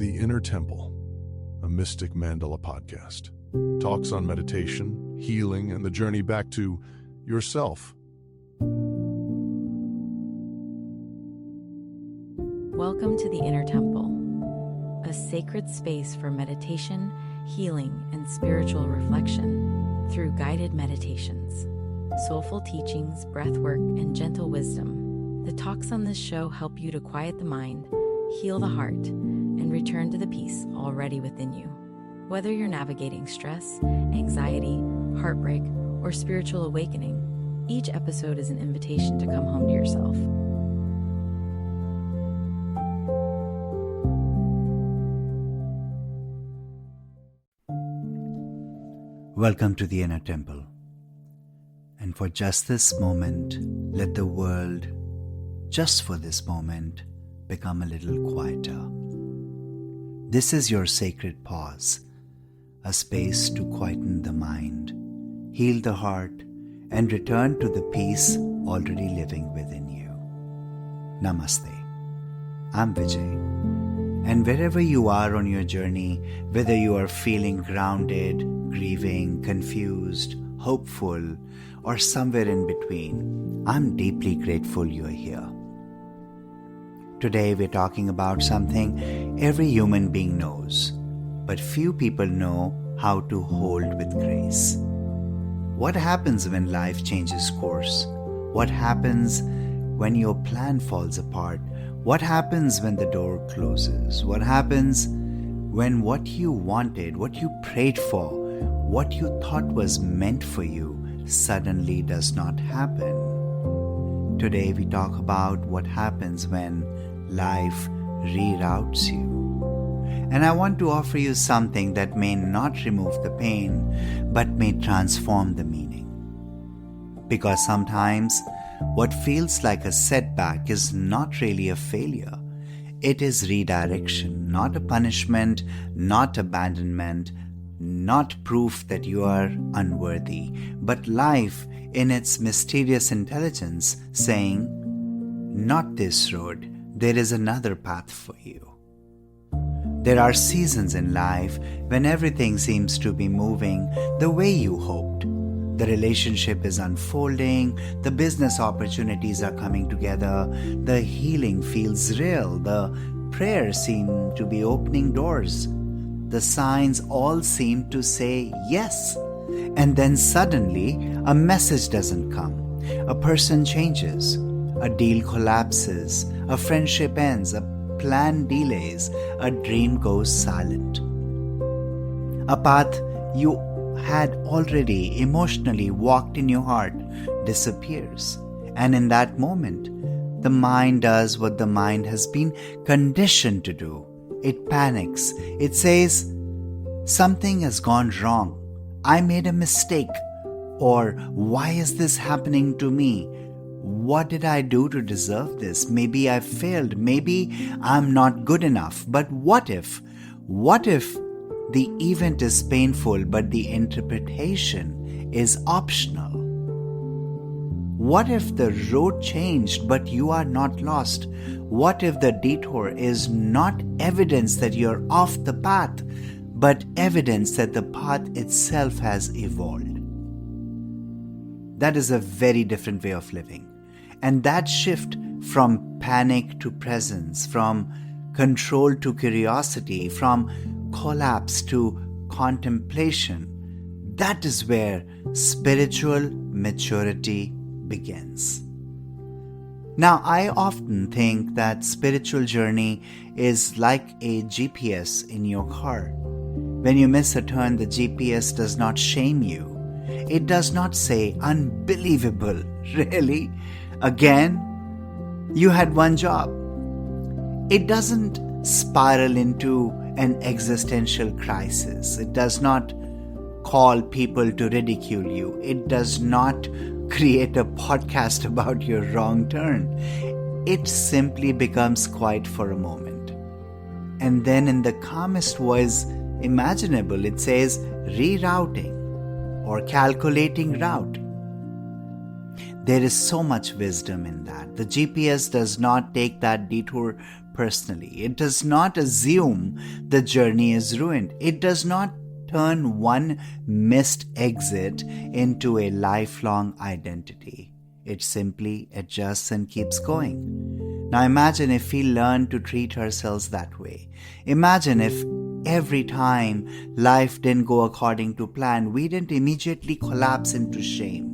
The Inner Temple, a Mystic Mandala podcast. Talks on meditation, healing, and the journey back to yourself. Welcome to the Inner Temple, a sacred space for meditation, healing, and spiritual reflection through guided meditations, soulful teachings, breathwork, and gentle wisdom. The talks on this show help you to quiet the mind, heal the heart, and return to the peace already within you. Whether you're navigating stress, anxiety, heartbreak, or spiritual awakening, each episode is an invitation to come home to yourself. Welcome to the Inner Temple. And for just this moment, let the world, just for this moment, become a little quieter. This is your sacred pause, a space to quieten the mind, heal the heart, and return to the peace already living within you. Namaste. I'm Vijay. And wherever you are on your journey, whether you are feeling grounded, grieving, confused, hopeful, or somewhere in between, I'm deeply grateful you're here. Today we're talking about something every human being knows, but few people know how to hold with grace. What happens when life changes course? What happens when your plan falls apart? What happens when the door closes? What happens when what you wanted, what you prayed for, what you thought was meant for you suddenly does not happen? Today we talk about what happens when life reroutes you. And I want to offer you something that may not remove the pain, but may transform the meaning. Because sometimes what feels like a setback is not really a failure. It is redirection, not a punishment, not abandonment, not proof that you are unworthy, but life in its mysterious intelligence saying, not this road, there is another path for you. There are seasons in life when everything seems to be moving the way you hoped. The relationship is unfolding, the business opportunities are coming together, the healing feels real, the prayers seem to be opening doors. The signs all seem to say yes. And then suddenly, a message doesn't come. A person changes, a deal collapses, a friendship ends, a plan delays, a dream goes silent. A path you had already emotionally walked in your heart disappears. And in that moment, the mind does what the mind has been conditioned to do. It panics. It says, something has gone wrong. I made a mistake. Or, why is this happening to me? What did I do to deserve this? Maybe I failed. Maybe I'm not good enough. But what if? What if the event is painful, but the interpretation is optional? What if the road changed, but you are not lost? What if the detour is not evidence that you're off the path, but evidence that the path itself has evolved? That is a very different way of living. And that shift from panic to presence, from control to curiosity, from collapse to contemplation, that is where spiritual maturity begins. Now, I often think that spiritual journey is like a GPS in your car. When you miss a turn, the GPS does not shame you. It does not say, unbelievable, really? Again? You had one job. It doesn't spiral into an existential crisis. It does not call people to ridicule you. It does not create a podcast about your wrong turn. It simply becomes quiet for a moment. And then in the calmest voice imaginable, it says rerouting or calculating route. There is so much wisdom in that. The GPS does not take that detour personally. It does not assume the journey is ruined. It does not turn one missed exit into a lifelong identity. It simply adjusts and keeps going. Now imagine if we learn to treat ourselves that way. Imagine if every time life didn't go according to plan, we didn't immediately collapse into shame.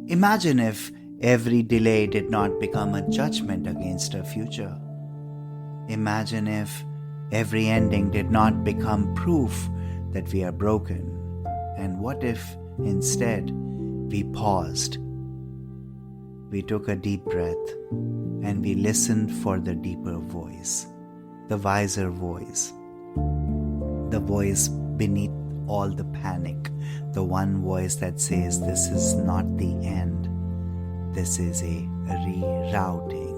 Imagine if every delay did not become a judgment against our future. Imagine if every ending did not become proof that we are broken. And what if instead we paused, we took a deep breath, and we listened for the deeper voice, the wiser voice, the voice beneath all the panic, the one voice that says this is not the end, this is a rerouting.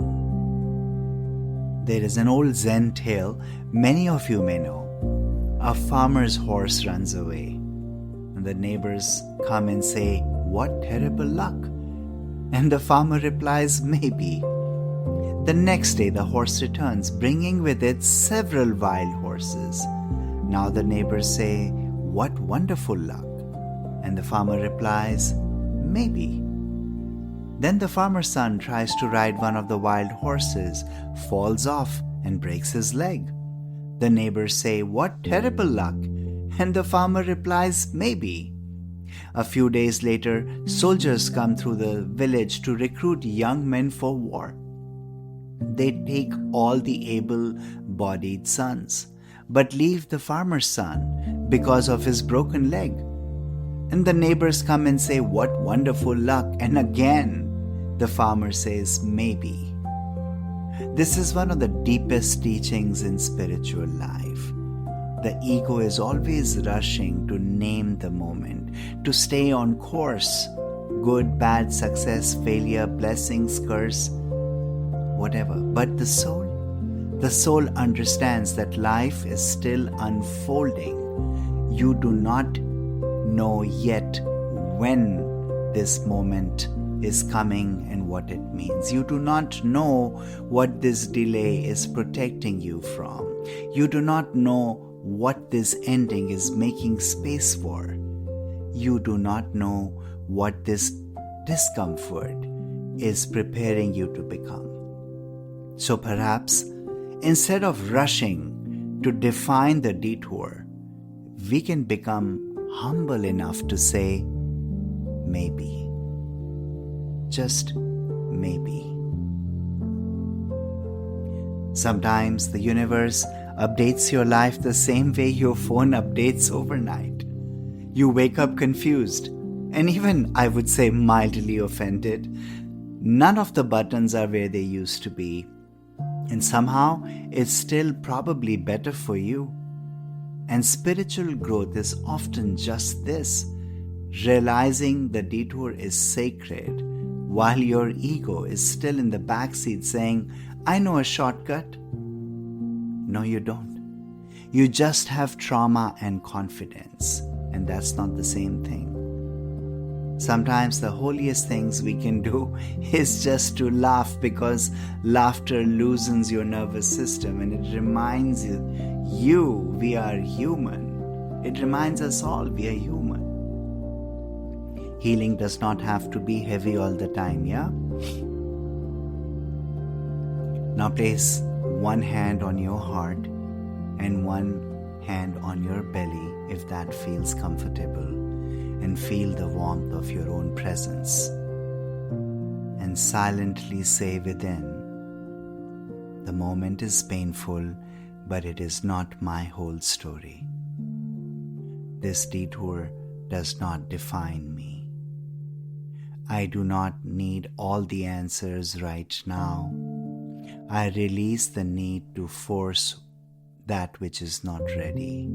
There is an old Zen tale many of you may know. A farmer's horse runs away, and the neighbors come and say, "What terrible luck!" And the farmer replies, "Maybe." The next day the horse returns, bringing with it several wild horses. Now the neighbors say, "What wonderful luck!" And the farmer replies, "Maybe." Then the farmer's son tries to ride one of the wild horses, falls off and breaks his leg. The neighbors say, "What terrible luck!" And the farmer replies, "Maybe." A few days later, soldiers come through the village to recruit young men for war. They take all the able-bodied sons, but leave the farmer's son because of his broken leg. And the neighbors come and say, "What wonderful luck!" And again, the farmer says, "Maybe." This is one of the deepest teachings in spiritual life. The ego is always rushing to name the moment, to stay on course. Good, bad, success, failure, blessings, curse, whatever. But the soul understands that life is still unfolding. You do not know yet when this moment is coming and what it means. You do not know what this delay is protecting you from. You do not know what this ending is making space for. You do not know what this discomfort is preparing you to become. So perhaps instead of rushing to define the detour, we can become humble enough to say, maybe. Just maybe. Sometimes the universe updates your life the same way your phone updates overnight. You wake up confused and even, I would say, mildly offended. None of the buttons are where they used to be. And somehow it's still probably better for you. And spiritual growth is often just this, realizing the detour is sacred while your ego is still in the backseat saying, "I know a shortcut." No, you don't. You just have trauma and confidence, and that's not the same thing. Sometimes the holiest things we can do is just to laugh, because laughter loosens your nervous system and it reminds you we are human. It reminds us all we are human. Healing does not have to be heavy all the time, yeah? Now place one hand on your heart and one hand on your belly if that feels comfortable, and feel the warmth of your own presence. And silently say within, "The moment is painful, but it is not my whole story. This detour does not define me. I do not need all the answers right now. I release the need to force that which is not ready.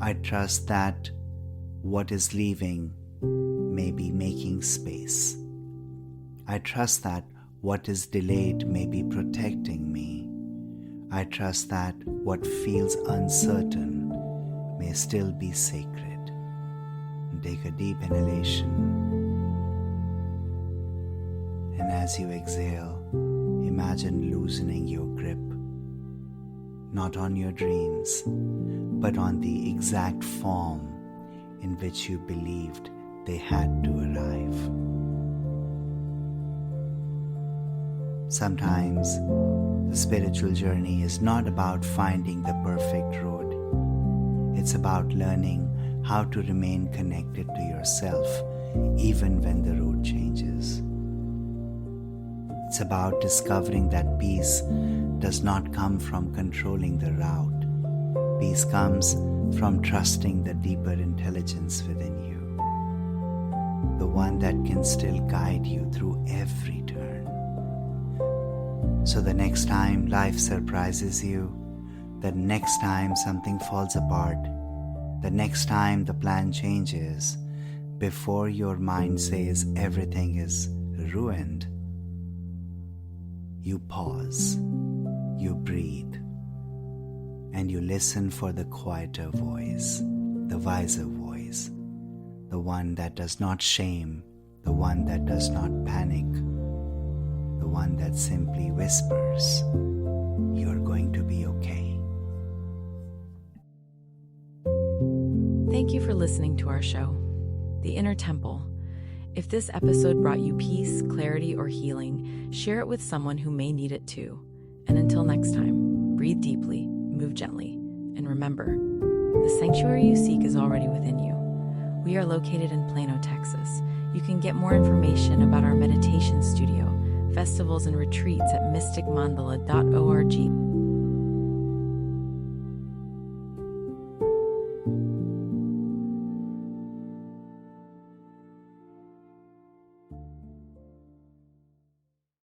I trust that what is leaving may be making space. I trust that what is delayed may be protecting me. I trust that what feels uncertain may still be sacred." And take a deep inhalation And as you exhale, imagine loosening your grip, not on your dreams, but on the exact form in which you believed they had to arrive. Sometimes the spiritual journey is not about finding the perfect road. It's about learning how to remain connected to yourself even when the road changes. It's about discovering that peace does not come from controlling the route. Peace comes from trusting the deeper intelligence within you, the one that can still guide you through every turn. So the next time life surprises you, the next time something falls apart, the next time the plan changes, before your mind says everything is ruined, you pause, you breathe, and you listen for the quieter voice, the wiser voice, the one that does not shame, the one that does not panic, the one that simply whispers, "You're going to be okay." Thank you for listening to our show, The Inner Temple. If this episode brought you peace, clarity, or healing, share it with someone who may need it too. And until next time, breathe deeply, move gently, and remember, the sanctuary you seek is already within you. We are located in Plano, Texas. You can get more information about our meditation studio, festivals, and retreats at mysticmandala.org.